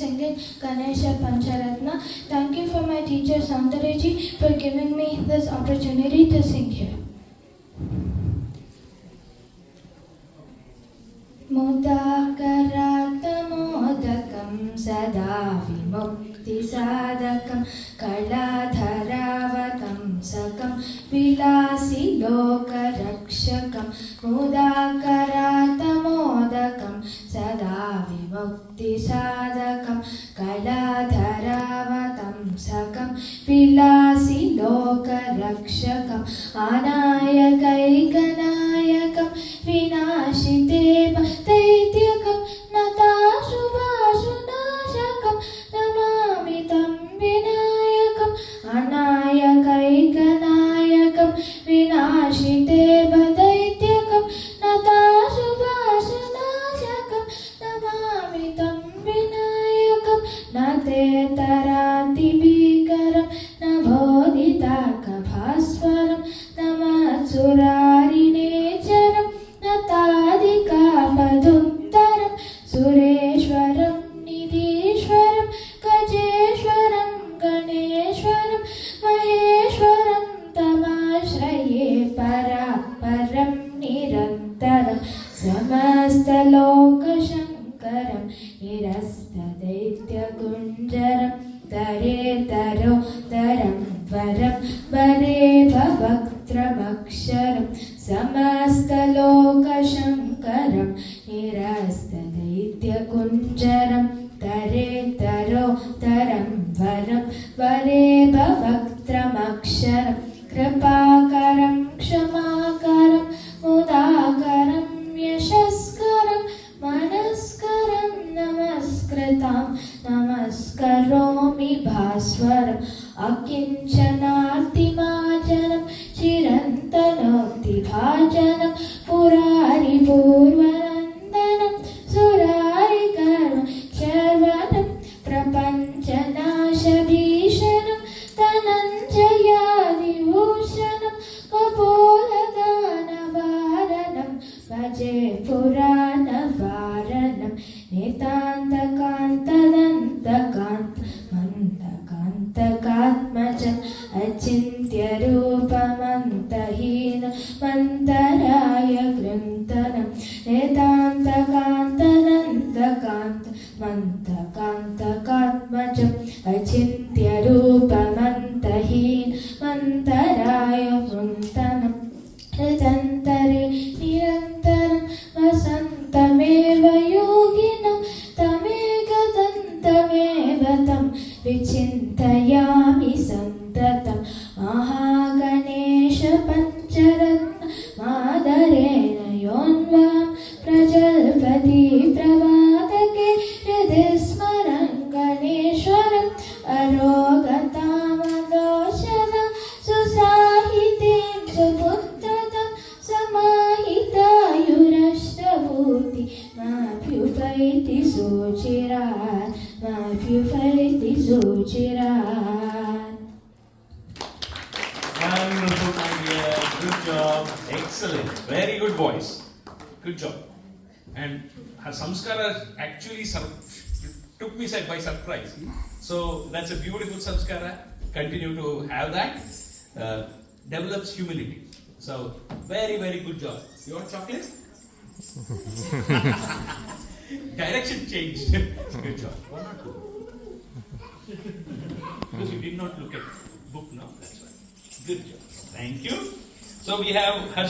Singing Ganesha Pancharatna. Thank you for my teacher Santareji for giving me this opportunity to sing here. Mudakarathamodakam sada vimukti sadakam kaladharavatam sakam vilasi lokarakshakam mudakarathamodakam sada vimukti sadakam kaladharavatam sakam vilasi lokarakshakam anayakaikanayakam vinashiteva दैत्यकं नताशुभाशुनाशकं Namami तं विनायकम् अनायकैकनायकं विनाशितेव दैत्यकं नताशुभाशुनाशकं नमामि तं विनायकं न ते तरातिभीकरं न बोधितार्कभास्वरं न मत्सुरारिणेचरं नतादिकापदुत्तरं सुरेश्वरं निधीश्वरं गजेश्वरं गणेश्वरं महेश्वरं तमाश्रये परापरं निरन्तरं समस्तलोकशङ्करं निरस्तदैत्यकुञ्जरं दरेतरोदरं वरं वरे भवक्त्रमक्षरं समस्तलोकशङ्करं निरस्तदैत्यकुञ्जरं दरेतरोदरं वरं वरे भवक्त्रमक्षरं कृपाकरं क्षमाकरं मुदाकरं यशस्करं मनस्करं नमस्कृतां नमस्करोमि भास्वरम् अकिञ्चनार्तिमाचनं चिरन्तनोक्तिभाजनं पुरारिपूर्वनन्दनं सुरारिकर्म चर्वनं प्रपञ्चनाशभीषणं धनञ्जयादिभूषणं कपोलदानवारणं भजे पुराणवारणं नितान्तकान्तदन्तकान्तमन्तकान्तकात्मजम् अचिन्त्यरूपमन्तहीनं मन्तराय गृन्थनं नितान्तकान्तदन्तकान्तमन्तकान्तकात्मजम् अचिन्त्यरूपमन्तहीनं मन्तराय गृन्थनं हृदन्तरे निरन्तरं वसन्तमेव योगिनं तमेकदन्तमेव तं विचिन्तयामि सन्ततं महागणेश पञ्चरत्न मादरेण योन्वां प्रजल्पति प्रवादके हृदि स्मरं गणेश्वरम् अरोगतामदोषदं सुसाहितीं सुपुत्रतं समाहितायुरष्टभूति माभ्युपैति सुचिरात् माभ्युपैति सुचिरात्. Wonderful, my dear. Good job. Excellent. Very good voice. Good job. And her samskara actually took me by surprise. So that's a beautiful samskara. Continue to have that. Develops humility. So very, very good job. You want chocolate? Direction changed. Good job. One or two? Because you did not look at book now. That's why. Good job. Thank you. So we have Harsh.